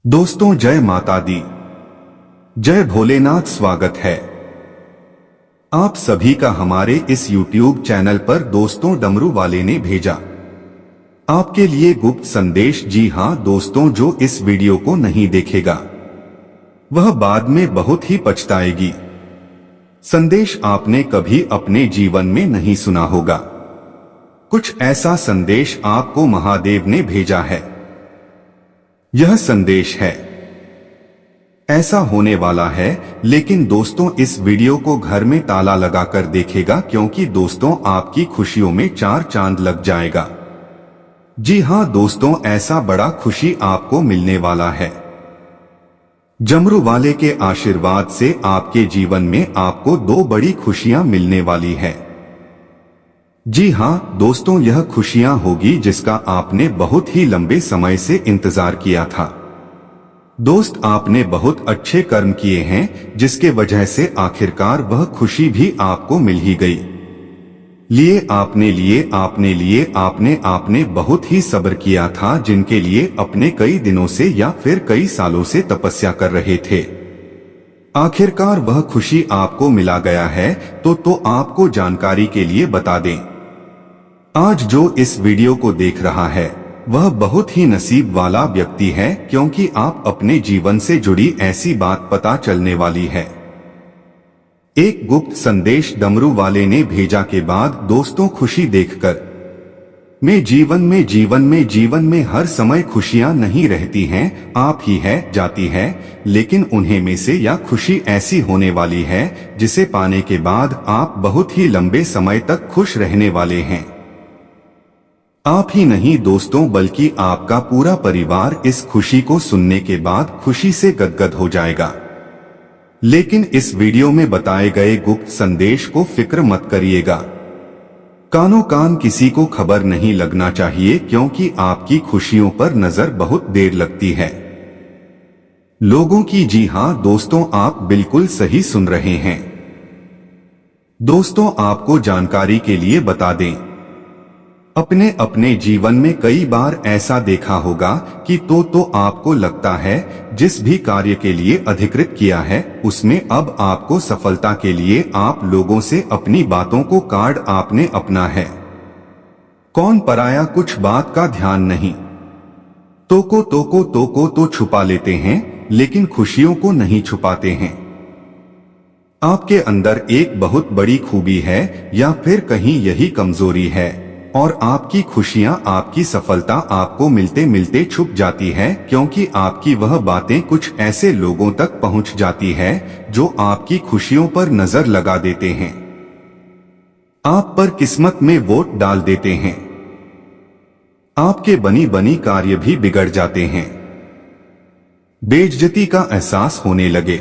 दोस्तों जय माता दी, जय भोलेनाथ। स्वागत है आप सभी का हमारे इस YouTube चैनल पर। दोस्तों डमरू वाले ने भेजा आपके लिए गुप्त संदेश। जी हां दोस्तों, जो इस वीडियो को नहीं देखेगा वह बाद में बहुत ही पछताएगी। संदेश आपने कभी अपने जीवन में नहीं सुना होगा। कुछ ऐसा संदेश आपको महादेव ने भेजा है। यह संदेश है, ऐसा होने वाला है। लेकिन दोस्तों इस वीडियो को घर में ताला लगाकर देखेगा, क्योंकि दोस्तों आपकी खुशियों में चार चांद लग जाएगा। जी हां दोस्तों, ऐसा बड़ा खुशी आपको मिलने वाला है। डमरू वाले के आशीर्वाद से आपके जीवन में आपको दो बड़ी खुशियां मिलने वाली है। जी हां दोस्तों, यह खुशियां होगी जिसका आपने बहुत ही लंबे समय से इंतजार किया था। दोस्त आपने बहुत अच्छे कर्म किए हैं, जिसके वजह से आखिरकार वह खुशी भी आपको मिल ही गई। आपने बहुत ही सब्र किया था, जिनके लिए अपने कई दिनों से या फिर कई सालों से तपस्या कर रहे थे। आखिरकार वह खुशी आपको मिला गया है। तो आपको जानकारी के लिए बता दें, आज जो इस वीडियो को देख रहा है वह बहुत ही नसीब वाला व्यक्ति है, क्योंकि आप अपने जीवन से जुड़ी ऐसी बात पता चलने वाली है। एक गुप्त संदेश डमरू वाले ने भेजा के बाद दोस्तों खुशी देखकर जीवन में हर समय खुशियां नहीं रहती हैं, आप ही है जाती है। लेकिन उन्हें में से या खुशी ऐसी होने वाली है जिसे पाने के बाद आप बहुत ही लंबे समय तक खुश रहने वाले हैं। आप ही नहीं दोस्तों, बल्कि आपका पूरा परिवार इस खुशी को सुनने के बाद खुशी से गदगद हो जाएगा। लेकिन इस वीडियो में बताए गए गुप्त संदेश को फिक्र मत करिएगा। कानों कान किसी को खबर नहीं लगना चाहिए, क्योंकि आपकी खुशियों पर नजर बहुत देर लगती है लोगों की। जी हां दोस्तों, आप बिल्कुल सही सुन रहे हैं। दोस्तों आपको जानकारी के लिए बता दें, अपने जीवन में कई बार ऐसा देखा होगा कि तो आपको लगता है जिस भी कार्य के लिए अधिकृत किया है उसमें अब आपको सफलता के लिए आप लोगों से अपनी बातों को कार्ड आपने अपना है। कौन पराया कुछ बात का ध्यान नहीं, तो छुपा लेते हैं, लेकिन खुशियों को नहीं छुपाते हैं। आपके अंदर एक बहुत बड़ी खूबी है, या फिर कहीं यही कमजोरी है, और आपकी खुशियां आपकी सफलता आपको मिलते मिलते छुप जाती है, क्योंकि आपकी वह बातें कुछ ऐसे लोगों तक पहुंच जाती है जो आपकी खुशियों पर नजर लगा देते हैं, आप पर किस्मत में वोट डाल देते हैं, आपके बनी कार्य भी बिगड़ जाते हैं, बेइज्जती का एहसास होने लगे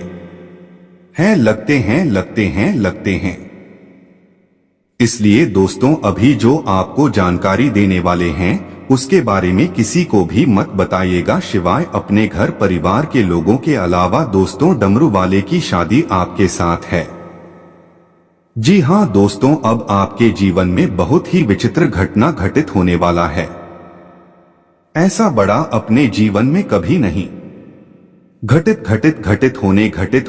हैं, लगते हैं। इसलिए दोस्तों अभी जो आपको जानकारी देने वाले हैं उसके बारे में किसी को भी मत बताइएगा, सिवाय अपने घर परिवार के लोगों के अलावा। दोस्तों डमरू वाले की शादी आपके साथ है। जी हां दोस्तों, अब आपके जीवन में बहुत ही विचित्र घटना घटित होने वाला है। ऐसा बड़ा अपने जीवन में कभी नहीं घटित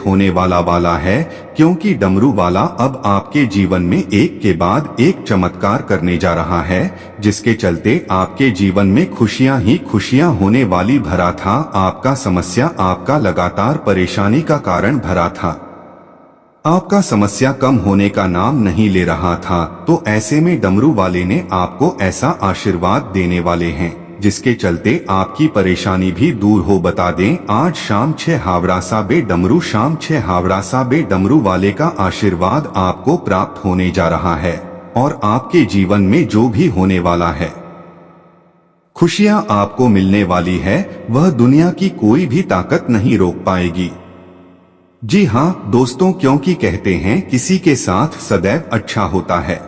होने वाला है, क्योंकि डमरू वाला अब आपके जीवन में एक के बाद एक चमत्कार करने जा रहा है, जिसके चलते आपके जीवन में खुशियां ही खुशियां होने वाली भरा था। आपका समस्या आपका लगातार परेशानी का कारण भरा था, आपका समस्या कम होने का नाम नहीं ले रहा था। तो ऐसे में डमरू वाले ने आपको ऐसा आशीर्वाद देने वाले हैं जिसके चलते आपकी परेशानी भी दूर हो। बता दें, आज शाम 6 हावड़ा सा बे डमरू वाले का आशीर्वाद आपको प्राप्त होने जा रहा है, और आपके जीवन में जो भी होने वाला है, खुशियां आपको मिलने वाली है, वह दुनिया की कोई भी ताकत नहीं रोक पाएगी। जी हां दोस्तों, क्योंकि कहते हैं किसी के साथ सदैव अच्छा होता है।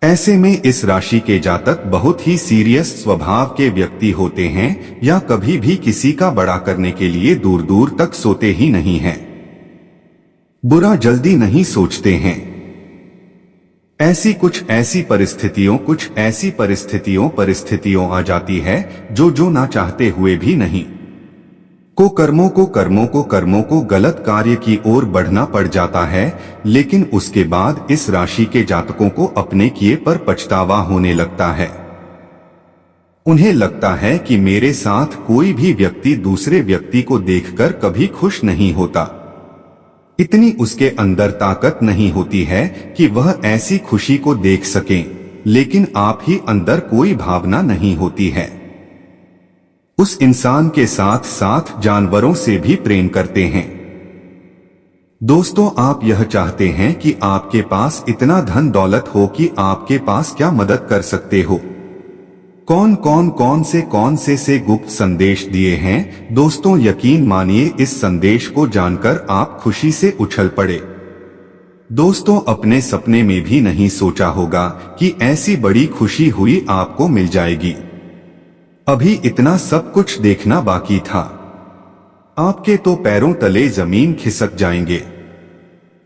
ऐसे में इस राशि के जातक बहुत ही सीरियस स्वभाव के व्यक्ति होते हैं, या कभी भी किसी का बड़ा करने के लिए दूर दूर तक सोते ही नहीं हैं, बुरा जल्दी नहीं सोचते हैं। कुछ ऐसी परिस्थितियों आ जाती है जो ना चाहते हुए भी नहीं। कर्मों को गलत कार्य की ओर बढ़ना पड़ जाता है, लेकिन उसके बाद इस राशि के जातकों को अपने किए पर पछतावा होने लगता है। उन्हें लगता है कि मेरे साथ कोई भी व्यक्ति दूसरे व्यक्ति को देखकर कभी खुश नहीं होता। इतनी उसके अंदर ताकत नहीं होती है कि वह ऐसी खुशी को देख सके, लेकिन आप ही अंदर कोई भावना नहीं होती है। उस इंसान के साथ साथ जानवरों से भी प्रेम करते हैं। दोस्तों, आप यह चाहते हैं कि आपके पास इतना धन दौलत हो कि आपके पास क्या मदद कर सकते हो। कौन से गुप्त संदेश दिए हैं दोस्तों, यकीन मानिए इस संदेश को जानकर आप खुशी से उछल पड़े। दोस्तों, अपने सपने में भी नहीं सोचा होगा कि ऐसी बड़ी खुशी हुई आपको मिल जाएगी। अभी इतना सब कुछ देखना बाकी था। आपके तो पैरों तले जमीन खिसक जाएंगे,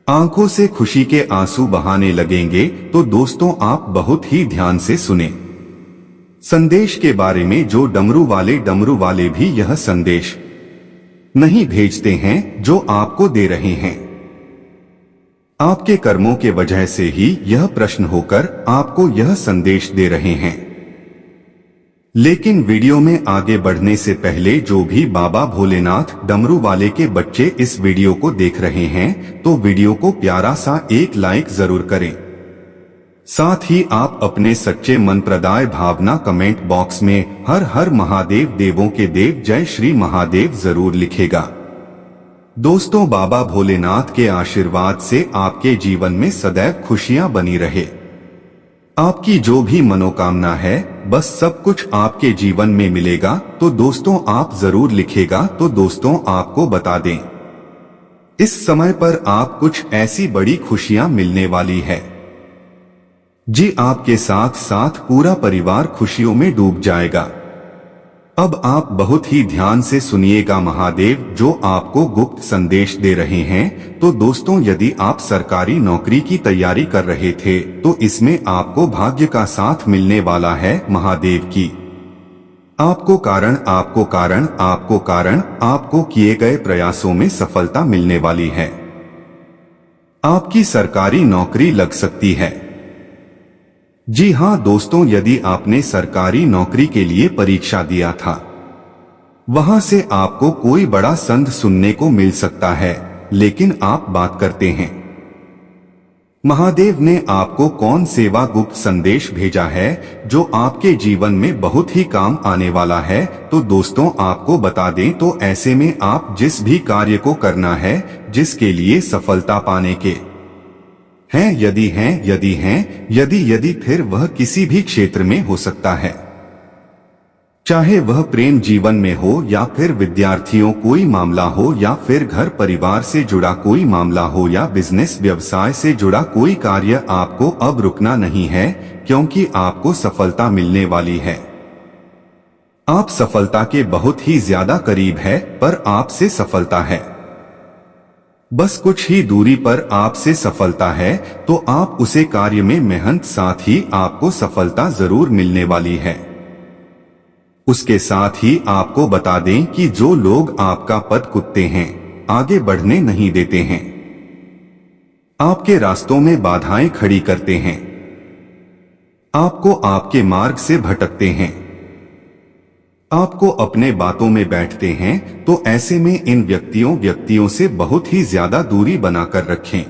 आंखों से खुशी के आंसू बहाने लगेंगे। तो दोस्तों, आप बहुत ही ध्यान से सुने संदेश के बारे में। जो डमरू वाले भी यह संदेश नहीं भेजते हैं जो आपको दे रहे हैं। आपके कर्मों के वजह से ही यह प्रश्न होकर आपको यह संदेश दे रहे हैं। लेकिन वीडियो में आगे बढ़ने से पहले जो भी बाबा भोलेनाथ डमरू वाले के बच्चे इस वीडियो को देख रहे हैं, तो वीडियो को प्यारा सा एक लाइक जरूर करें। साथ ही आप अपने सच्चे मन प्रदाय भावना कमेंट बॉक्स में हर हर महादेव, देवों के देव, जय श्री महादेव जरूर लिखेगा। दोस्तों, बाबा भोलेनाथ के आशीर्वाद से आपके जीवन में सदैव खुशियां बनी रहे। आपकी जो भी मनोकामना है बस सब कुछ आपके जीवन में मिलेगा। तो दोस्तों, आप जरूर लिखेगा। तो दोस्तों, आपको बता दें, इस समय पर आप कुछ ऐसी बड़ी खुशियां मिलने वाली है जी, आपके साथ साथ पूरा परिवार खुशियों में डूब जाएगा। अब आप बहुत ही ध्यान से सुनिएगा महादेव जो आपको गुप्त संदेश दे रहे हैं। तो दोस्तों, यदि आप सरकारी नौकरी की तैयारी कर रहे थे तो इसमें आपको भाग्य का साथ मिलने वाला है महादेव की। आपको किए गए प्रयासों में सफलता मिलने वाली है। आपकी सरकारी नौकरी लग सकती है। जी हां दोस्तों, यदि आपने सरकारी नौकरी के लिए परीक्षा दिया था, वहां से आपको कोई बड़ा संद सुनने को मिल सकता है, लेकिन आप बात करते हैं महादेव ने आपको कौन सेवा गुप्त संदेश भेजा है जो आपके जीवन में बहुत ही काम आने वाला है। तो दोस्तों, आपको बता दें तो ऐसे में आप जिस भी कार्य को करना है, जिसके लिए सफलता पाने के यदि फिर वह किसी भी क्षेत्र में हो सकता है, चाहे वह प्रेम जीवन में हो या फिर विद्यार्थियों कोई मामला हो या फिर घर परिवार से जुड़ा कोई मामला हो या बिजनेस व्यवसाय से जुड़ा कोई कार्य, आपको अब रुकना नहीं है क्योंकि आपको सफलता मिलने वाली है। आप सफलता के बहुत ही ज्यादा करीब है, पर आपसे सफलता है, बस कुछ ही दूरी पर आपसे सफलता है। तो आप उसे कार्य में मेहनत, साथ ही आपको सफलता जरूर मिलने वाली है। उसके साथ ही आपको बता दें कि जो लोग आपका पद कुत्ते हैं, आगे बढ़ने नहीं देते हैं, आपके रास्तों में बाधाएं खड़ी करते हैं, आपको आपके मार्ग से भटकते हैं, आपको अपने बातों में बैठते हैं, तो ऐसे में इन व्यक्तियों से बहुत ही ज्यादा दूरी बनाकर रखें।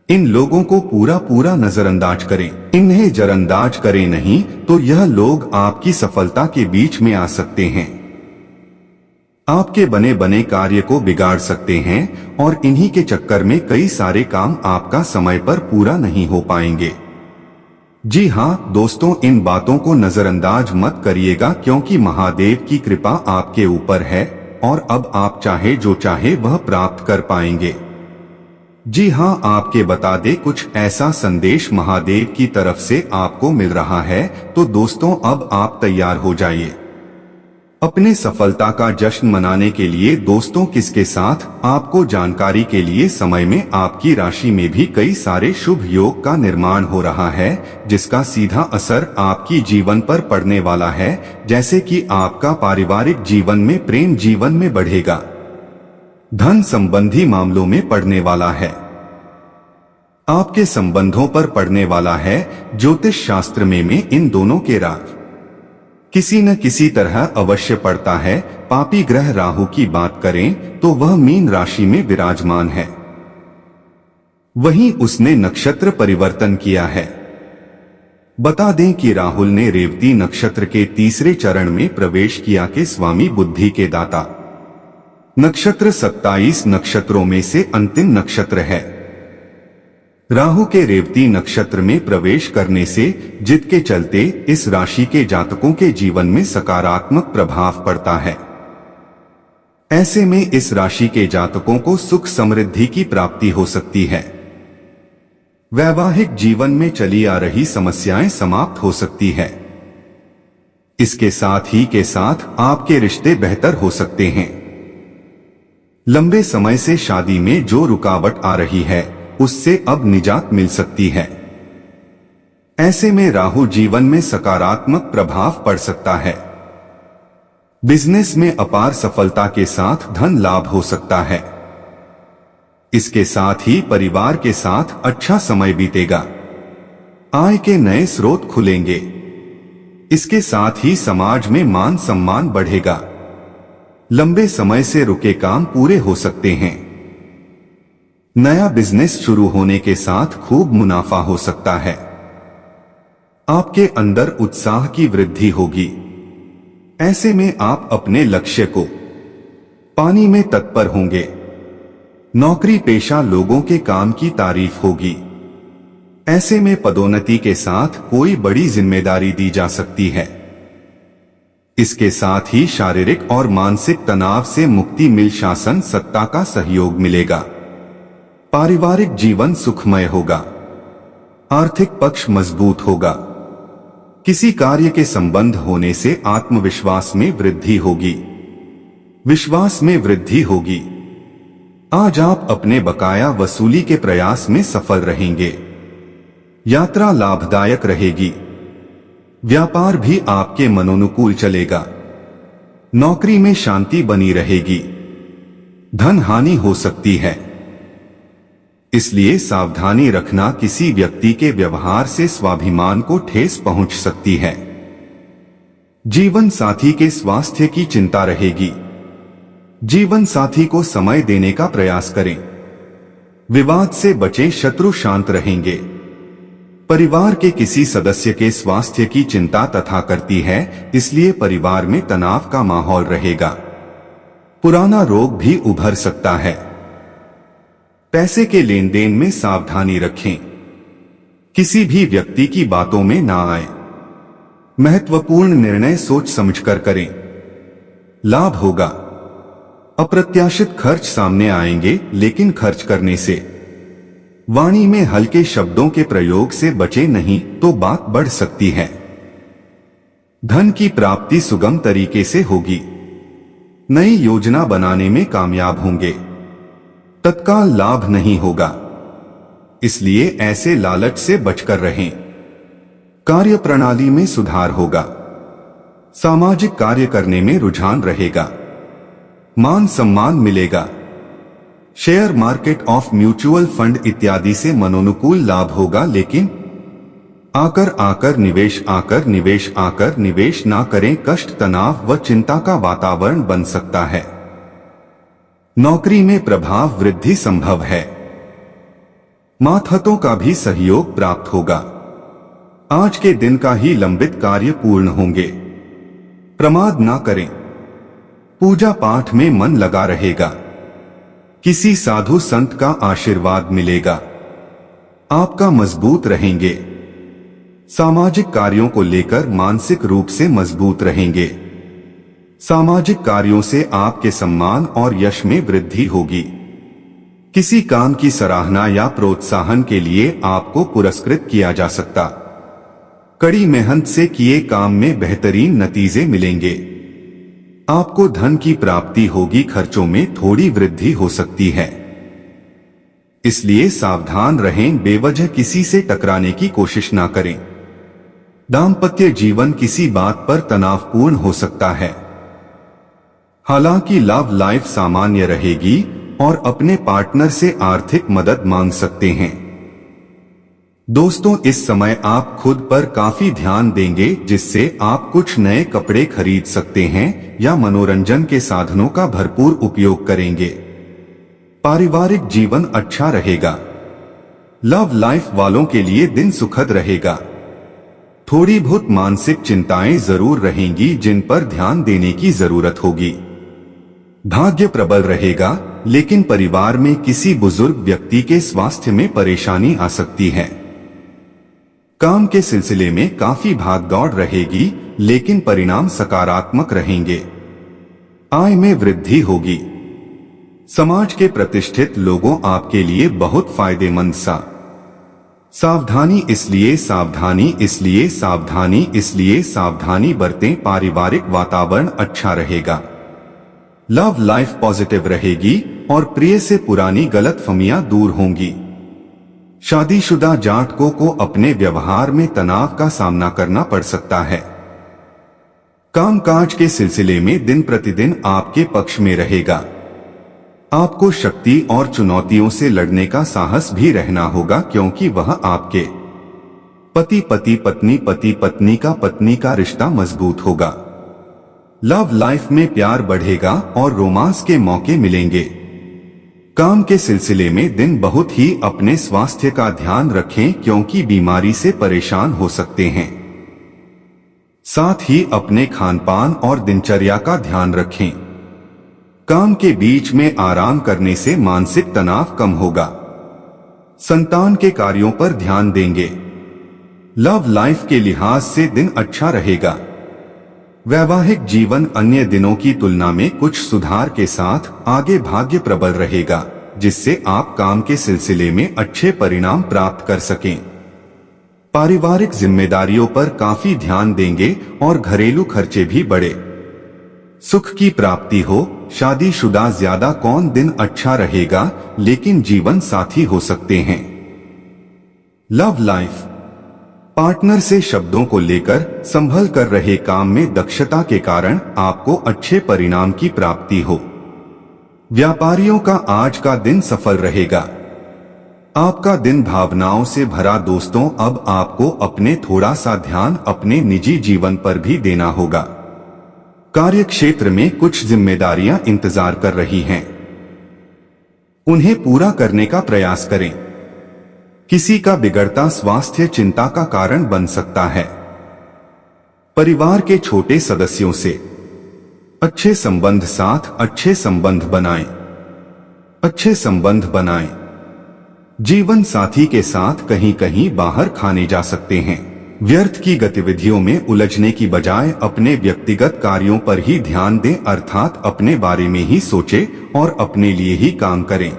इन लोगों को पूरा नजरअंदाज करें। इन्हें जरअंदाज करें नहीं तो यह लोग आपकी सफलता के बीच में आ सकते हैं, आपके बने कार्य को बिगाड़ सकते हैं और इन्हीं के चक्कर में कई सारे काम आपका समय पर पूरा नहीं हो पाएंगे। जी हाँ दोस्तों, इन बातों को नजरअंदाज मत करिएगा क्योंकि महादेव की कृपा आपके ऊपर है और अब आप चाहे जो चाहे वह प्राप्त कर पाएंगे। जी हाँ, आपके बता दे कुछ ऐसा संदेश महादेव की तरफ से आपको मिल रहा है। तो दोस्तों, अब आप तैयार हो जाइए। अपने सफलता का जश्न मनाने के लिए दोस्तों किसके साथ, आपको जानकारी के लिए समय में आपकी राशि में भी कई सारे शुभ योग का निर्माण हो रहा है, जिसका सीधा असर आपकी जीवन पर पड़ने वाला है। जैसे कि आपका पारिवारिक जीवन में प्रेम जीवन में बढ़ेगा, धन संबंधी मामलों में पड़ने वाला है, आपके संबंधों पर पड़ने वाला है। ज्योतिष शास्त्र में इन दोनों के राज किसी न किसी तरह अवश्य पड़ता है। पापी ग्रह राहु की बात करें तो वह मीन राशि में विराजमान है, वहीं उसने नक्षत्र परिवर्तन किया है। बता दें कि राहुल ने रेवती नक्षत्र के तीसरे चरण में प्रवेश किया के स्वामी बुद्धि के दाता नक्षत्र 27 नक्षत्रों में से अंतिम नक्षत्र है। राहु के रेवती नक्षत्र में प्रवेश करने से जिद के चलते इस राशि के जातकों के जीवन में सकारात्मक प्रभाव पड़ता है। ऐसे में इस राशि के जातकों को सुख समृद्धि की प्राप्ति हो सकती है। वैवाहिक जीवन में चली आ रही समस्याएं समाप्त हो सकती है। इसके साथ ही के साथ आपके रिश्ते बेहतर हो सकते हैं। लंबे समय से शादी में जो रुकावट आ रही है उससे अब निजात मिल सकती है। ऐसे में राहु जीवन में सकारात्मक प्रभाव पड़ सकता है। बिजनेस में अपार सफलता के साथ धन लाभ हो सकता है। इसके साथ ही परिवार के साथ अच्छा समय बीतेगा। आय के नए स्रोत खुलेंगे। इसके साथ ही समाज में मान सम्मान बढ़ेगा। लंबे समय से रुके काम पूरे हो सकते हैं। नया बिजनेस शुरू होने के साथ खूब मुनाफा हो सकता है। आपके अंदर उत्साह की वृद्धि होगी। ऐसे में आप अपने लक्ष्य को पाने में तत्पर होंगे। नौकरी पेशा लोगों के काम की तारीफ होगी। ऐसे में पदोन्नति के साथ कोई बड़ी जिम्मेदारी दी जा सकती है। इसके साथ ही शारीरिक और मानसिक तनाव से मुक्ति मिल शासन सत्ता का सहयोग मिलेगा। पारिवारिक जीवन सुखमय होगा। आर्थिक पक्ष मजबूत होगा। किसी कार्य के संबंध होने से आत्मविश्वास में वृद्धि होगी। विश्वास में वृद्धि होगी। आज आप अपने बकाया वसूली के प्रयास में सफल रहेंगे। यात्रा लाभदायक रहेगी। व्यापार भी आपके मनोनुकूल चलेगा। नौकरी में शांति बनी रहेगी। धन हानि हो सकती है, इसलिए सावधानी रखना। किसी व्यक्ति के व्यवहार से स्वाभिमान को ठेस पहुंच सकती है। जीवन साथी के स्वास्थ्य की चिंता रहेगी। जीवन साथी को समय देने का प्रयास करें। विवाद से बचें, शत्रु शांत रहेंगे। परिवार के किसी सदस्य के स्वास्थ्य की चिंता तथा करती है, इसलिए परिवार में तनाव का माहौल रहेगा। पुराना रोग भी उभर सकता है। पैसे के लेन देन में सावधानी रखें। किसी भी व्यक्ति की बातों में ना आए। महत्वपूर्ण निर्णय सोच समझकर करें। लाभ होगा। अप्रत्याशित खर्च सामने आएंगे, लेकिन खर्च करने से वाणी में हल्के शब्दों के प्रयोग से बचे नहीं तो बात बढ़ सकती है। धन की प्राप्ति सुगम तरीके से होगी। नई योजना बनाने में कामयाब होंगे। तत्काल लाभ नहीं होगा, इसलिए ऐसे लालच से बचकर रहें। कार्य प्रणाली में सुधार होगा। सामाजिक कार्य करने में रुझान रहेगा। मान सम्मान मिलेगा। Share market of mutual fund इत्यादि से मनोनुकूल लाभ होगा, लेकिन आकर निवेश ना करें। कष्ट, तनाव व चिंता का वातावरण बन सकता है। नौकरी में प्रभाव वृद्धि संभव है। मातहतों का भी सहयोग प्राप्त होगा। आज के दिन का ही लंबित कार्य पूर्ण होंगे। प्रमाद ना करें। पूजा पाठ में मन लगा रहेगा। किसी साधु संत का आशीर्वाद मिलेगा। आपका मजबूत रहेंगे। सामाजिक कार्यों को लेकर मानसिक रूप से मजबूत रहेंगे। सामाजिक कार्यों से आपके सम्मान और यश में वृद्धि होगी। किसी काम की सराहना या प्रोत्साहन के लिए आपको पुरस्कृत किया जा सकता। कड़ी मेहनत से किए काम में बेहतरीन नतीजे मिलेंगे। आपको धन की प्राप्ति होगी, खर्चों में थोड़ी वृद्धि हो सकती है, इसलिए सावधान रहें, बेवजह किसी से टकराने की कोशिश ना करें। दाम्पत्य जीवन किसी बात पर तनावपूर्ण हो सकता है। हालांकि लव लाइफ सामान्य रहेगी और अपने पार्टनर से आर्थिक मदद मांग सकते हैं। दोस्तों, इस समय आप खुद पर काफी ध्यान देंगे, जिससे आप कुछ नए कपड़े खरीद सकते हैं या मनोरंजन के साधनों का भरपूर उपयोग करेंगे। पारिवारिक जीवन अच्छा रहेगा। लव लाइफ वालों के लिए दिन सुखद रहेगा। थोड़ी बहुत मानसिक चिंताएं जरूर रहेंगी, जिन पर ध्यान देने की जरूरत होगी। भाग्य प्रबल रहेगा, लेकिन परिवार में किसी बुजुर्ग व्यक्ति के स्वास्थ्य में परेशानी आ सकती है। काम के सिलसिले में काफी भागदौड़ रहेगी, लेकिन परिणाम सकारात्मक रहेंगे। आय में वृद्धि होगी। समाज के प्रतिष्ठित लोगों आपके लिए बहुत फायदेमंद सावधानी इसलिए सावधानी बरतें। पारिवारिक वातावरण अच्छा रहेगा। लव लाइफ पॉजिटिव रहेगी और प्रिय से पुरानी गलतफहमियां दूर होंगी। शादीशुदा जातकों को अपने व्यवहार में तनाव का सामना करना पड़ सकता है। कामकाज के सिलसिले में दिन प्रतिदिन आपके पक्ष में रहेगा। आपको शक्ति और चुनौतियों से लड़ने का साहस भी रहना होगा, क्योंकि वह आपके पत्नी का रिश्ता मजबूत होगा। लव लाइफ में प्यार बढ़ेगा और रोमांस के मौके मिलेंगे। काम के सिलसिले में दिन बहुत ही अपने स्वास्थ्य का ध्यान रखें, क्योंकि बीमारी से परेशान हो सकते हैं। साथ ही अपने खानपान और दिनचर्या का ध्यान रखें। काम के बीच में आराम करने से मानसिक तनाव कम होगा। संतान के कार्यों पर ध्यान देंगे। लव लाइफ के लिहाज से दिन अच्छा रहेगा। वैवाहिक जीवन अन्य दिनों की तुलना में कुछ सुधार के साथ आगे भाग्य प्रबल रहेगा, जिससे आप काम के सिलसिले में अच्छे परिणाम प्राप्त कर सकें। पारिवारिक जिम्मेदारियों पर काफी ध्यान देंगे और घरेलू खर्चे भी बढ़े। सुख की प्राप्ति हो। शादीशुदा ज्यादा कौन दिन अच्छा रहेगा, लेकिन जीवन साथी हो सकते हैं। लव लाइफ पार्टनर से शब्दों को लेकर संभल कर रहे। काम में दक्षता के कारण आपको अच्छे परिणाम की प्राप्ति हो। व्यापारियों का आज का दिन सफल रहेगा। आपका दिन भावनाओं से भरा। दोस्तों, अब आपको अपने थोड़ा सा ध्यान अपने निजी जीवन पर भी देना होगा। कार्य क्षेत्र में कुछ जिम्मेदारियां इंतजार कर रही हैं। उन्हें पूरा करने का प्रयास करें। किसी का बिगड़ता स्वास्थ्य चिंता का कारण बन सकता है। परिवार के छोटे सदस्यों से अच्छे संबंध बनाएं। जीवन साथी के साथ कहीं कहीं बाहर खाने जा सकते हैं। व्यर्थ की गतिविधियों में उलझने की बजाय अपने व्यक्तिगत कार्यों पर ही ध्यान दें, अर्थात अपने बारे में ही सोचें और अपने लिए ही काम करें।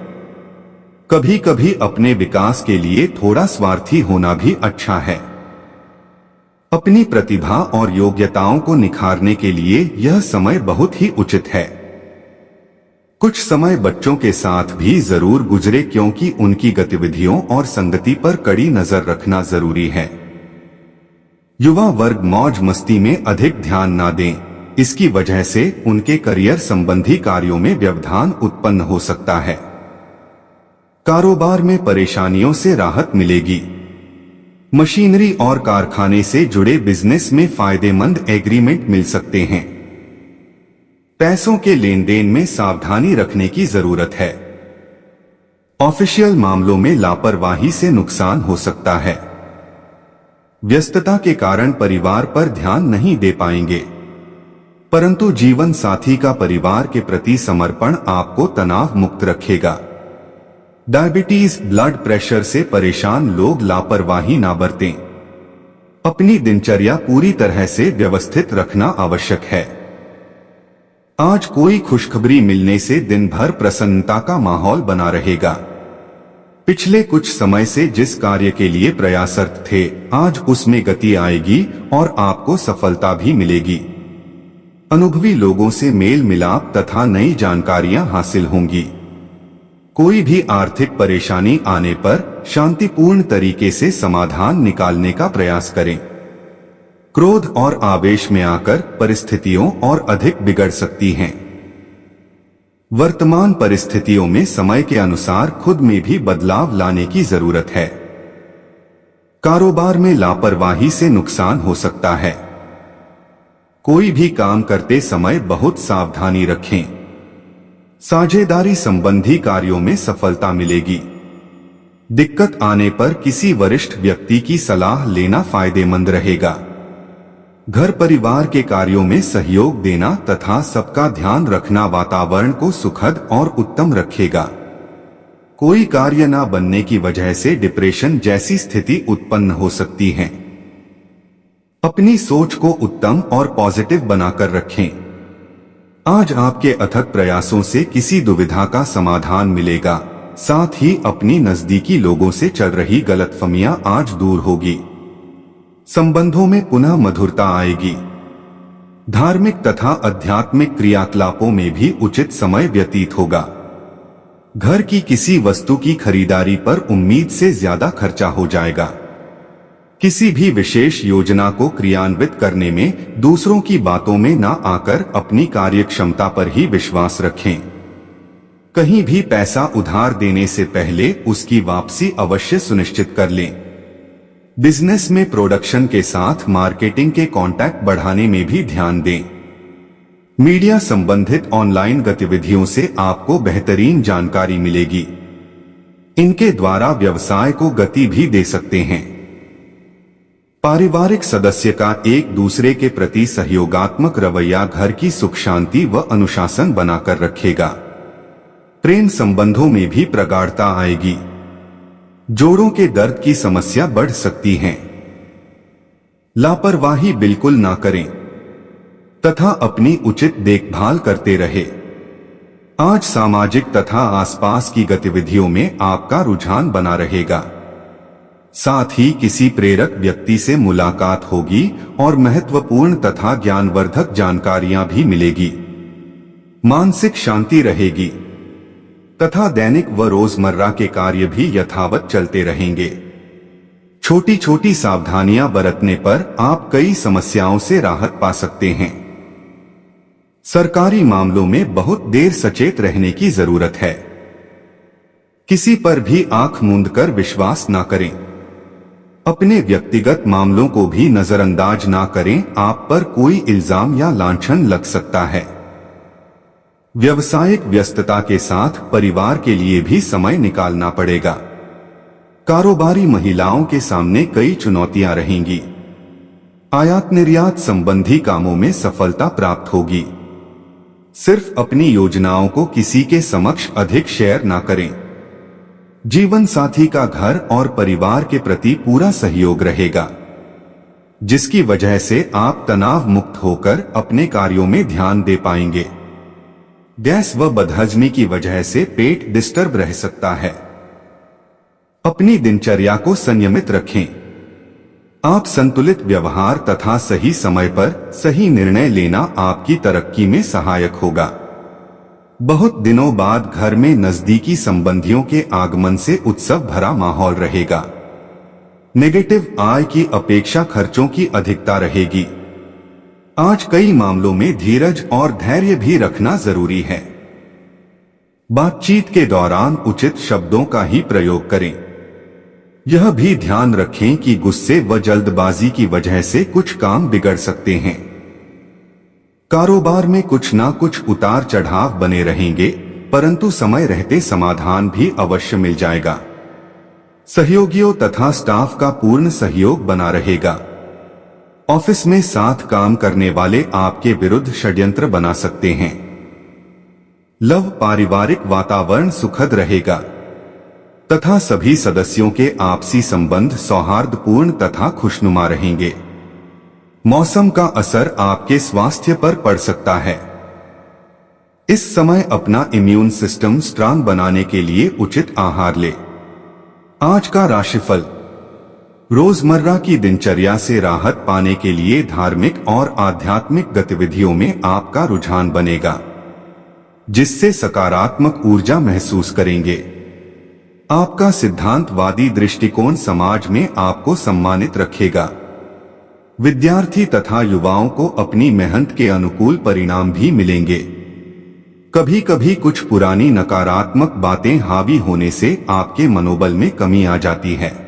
कभी कभी अपने विकास के लिए थोड़ा स्वार्थी होना भी अच्छा है। अपनी प्रतिभा और योग्यताओं को निखारने के लिए यह समय बहुत ही उचित है। कुछ समय बच्चों के साथ भी जरूर गुजरे, क्योंकि उनकी गतिविधियों और संगति पर कड़ी नजर रखना जरूरी है। युवा वर्ग मौज मस्ती में अधिक ध्यान ना दें, इसकी वजह से उनके करियर संबंधी कार्यों में व्यवधान उत्पन्न हो सकता है। कारोबार में परेशानियों से राहत मिलेगी। मशीनरी और कारखाने से जुड़े बिजनेस में फायदेमंद एग्रीमेंट मिल सकते हैं। पैसों के लेन देन में सावधानी रखने की जरूरत है। ऑफिशियल मामलों में लापरवाही से नुकसान हो सकता है। व्यस्तता के कारण परिवार पर ध्यान नहीं दे पाएंगे, परंतु जीवन साथी का परिवार के प्रति समर्पण आपको तनाव मुक्त रखेगा। डायबिटीज, ब्लड प्रेशर से परेशान लोग लापरवाही ना बरतें। अपनी दिनचर्या पूरी तरह से व्यवस्थित रखना आवश्यक है। आज कोई खुशखबरी मिलने से दिन भर प्रसन्नता का माहौल बना रहेगा। पिछले कुछ समय से जिस कार्य के लिए प्रयासरत थे, आज उसमें गति आएगी और आपको सफलता भी मिलेगी। अनुभवी लोगों से मेल मिलाप तथा नई जानकारियां हासिल होंगी। कोई भी आर्थिक परेशानी आने पर शांतिपूर्ण तरीके से समाधान निकालने का प्रयास करें। क्रोध और आवेश में आकर परिस्थितियों और अधिक बिगड़ सकती हैं। वर्तमान परिस्थितियों में समय के अनुसार खुद में भी बदलाव लाने की जरूरत है। कारोबार में लापरवाही से नुकसान हो सकता है। कोई भी काम करते समय बहुत सावधानी रखें। साझेदारी संबंधी कार्यों में सफलता मिलेगी। दिक्कत आने पर किसी वरिष्ठ व्यक्ति की सलाह लेना फायदेमंद रहेगा। घर परिवार के कार्यों में सहयोग देना तथा सबका ध्यान रखना वातावरण को सुखद और उत्तम रखेगा। कोई कार्य न बनने की वजह से डिप्रेशन जैसी स्थिति उत्पन्न हो सकती है। अपनी सोच को उत्तम और पॉजिटिव बनाकर रखें। आज आपके अथक प्रयासों से किसी दुविधा का समाधान मिलेगा। साथ ही अपनी नजदीकी लोगों से चल रही गलतफहमियां आज दूर होगी। संबंधों में पुनः मधुरता आएगी। धार्मिक तथा आध्यात्मिक क्रियाकलापों में भी उचित समय व्यतीत होगा। घर की किसी वस्तु की खरीदारी पर उम्मीद से ज्यादा खर्चा हो जाएगा। किसी भी विशेष योजना को क्रियान्वित करने में दूसरों की बातों में न आकर अपनी कार्यक्षमता पर ही विश्वास रखें। कहीं भी पैसा उधार देने से पहले उसकी वापसी अवश्य सुनिश्चित कर लें। बिजनेस में प्रोडक्शन के साथ मार्केटिंग के कॉन्टैक्ट बढ़ाने में भी ध्यान दें। मीडिया संबंधित ऑनलाइन गतिविधियों से आपको बेहतरीन जानकारी मिलेगी। इनके द्वारा व्यवसाय को गति भी दे सकते हैं। पारिवारिक सदस्य का एक दूसरे के प्रति सहयोगात्मक रवैया घर की सुख शांति व अनुशासन बनाकर रखेगा। प्रेम संबंधों में भी प्रगाढ़ता आएगी। जोड़ों के दर्द की समस्या बढ़ सकती है। लापरवाही बिल्कुल ना करें तथा अपनी उचित देखभाल करते रहे। आज सामाजिक तथा आसपास की गतिविधियों में आपका रुझान बना रहेगा। साथ ही किसी प्रेरक व्यक्ति से मुलाकात होगी और महत्वपूर्ण तथा ज्ञानवर्धक जानकारियां भी मिलेगी। मानसिक शांति रहेगी तथा दैनिक व रोजमर्रा के कार्य भी यथावत चलते रहेंगे। छोटी छोटी सावधानियां बरतने पर आप कई समस्याओं से राहत पा सकते हैं। सरकारी मामलों में बहुत देर सचेत रहने की जरूरत है। किसी पर भी आंख मूंद कर विश्वास ना करें। अपने व्यक्तिगत मामलों को भी नजरअंदाज ना करें। आप पर कोई इल्जाम या लांछन लग सकता है। व्यावसायिक व्यस्तता के साथ परिवार के लिए भी समय निकालना पड़ेगा। कारोबारी महिलाओं के सामने कई चुनौतियां रहेंगी। आयात निर्यात संबंधी कामों में सफलता प्राप्त होगी। सिर्फ अपनी योजनाओं को किसी के समक्ष अधिक शेयर ना करें। जीवन साथी का घर और परिवार के प्रति पूरा सहयोग रहेगा, जिसकी वजह से आप तनाव मुक्त होकर अपने कार्यों में ध्यान दे पाएंगे। गैस व बदहजमी की वजह से पेट डिस्टर्ब रह सकता है। अपनी दिनचर्या को संयमित रखें। आप संतुलित व्यवहार तथा सही समय पर सही निर्णय लेना आपकी तरक्की में सहायक होगा। बहुत दिनों बाद घर में नजदीकी संबंधियों के आगमन से उत्सव भरा माहौल रहेगा। नेगेटिव आय की अपेक्षा खर्चों की अधिकता रहेगी। आज कई मामलों में धीरज और धैर्य भी रखना जरूरी है। बातचीत के दौरान उचित शब्दों का ही प्रयोग करें। यह भी ध्यान रखें कि गुस्से व जल्दबाजी की वजह से कुछ काम बिगड़ सकते हैं। कारोबार में कुछ ना कुछ उतार चढ़ाव बने रहेंगे, परंतु समय रहते समाधान भी अवश्य मिल जाएगा। सहयोगियों तथा स्टाफ का पूर्ण सहयोग बना रहेगा। ऑफिस में साथ काम करने वाले आपके विरुद्ध षड्यंत्र बना सकते हैं। लव पारिवारिक वातावरण सुखद रहेगा तथा सभी सदस्यों के आपसी संबंध सौहार्दपूर्ण तथा खुशनुमा रहेंगे। मौसम का असर आपके स्वास्थ्य पर पड़ सकता है। इस समय अपना इम्यून सिस्टम स्ट्रांग बनाने के लिए उचित आहार ले। आज का राशिफल। रोजमर्रा की दिनचर्या से राहत पाने के लिए धार्मिक और आध्यात्मिक गतिविधियों में आपका रुझान बनेगा, जिससे सकारात्मक ऊर्जा महसूस करेंगे। आपका सिद्धांतवादी दृष्टिकोण समाज में आपको सम्मानित रखेगा। विद्यार्थी तथा युवाओं को अपनी मेहनत के अनुकूल परिणाम भी मिलेंगे। कभी कभी कुछ पुरानी नकारात्मक बातें हावी होने से आपके मनोबल में कमी आ जाती है।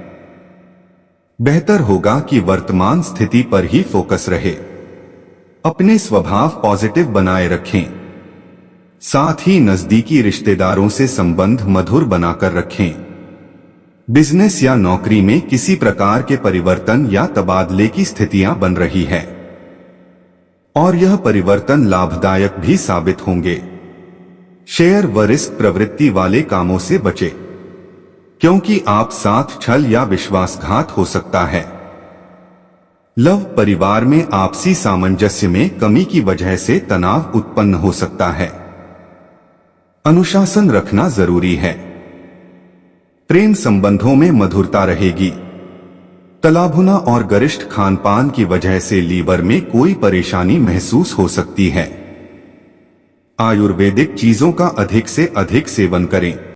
बेहतर होगा कि वर्तमान स्थिति पर ही फोकस रहे। अपने स्वभाव पॉजिटिव बनाए रखें। साथ ही नजदीकी रिश्तेदारों से संबंध मधुर बनाकर रखें। बिजनेस या नौकरी में किसी प्रकार के परिवर्तन या तबादले की स्थितियां बन रही है और यह परिवर्तन लाभदायक भी साबित होंगे। शेयर व रिस्क प्रवृत्ति वाले कामों से बचें, क्योंकि आप साथ छल या विश्वासघात हो सकता है। लव परिवार में आपसी सामंजस्य में कमी की वजह से तनाव उत्पन्न हो सकता है। अनुशासन रखना जरूरी है। प्रेम संबंधों में मधुरता रहेगी। तलाभुना और गरिष्ठ खानपान की वजह से लीवर में कोई परेशानी महसूस हो सकती है। आयुर्वेदिक चीजों का अधिक से अधिक सेवन करें।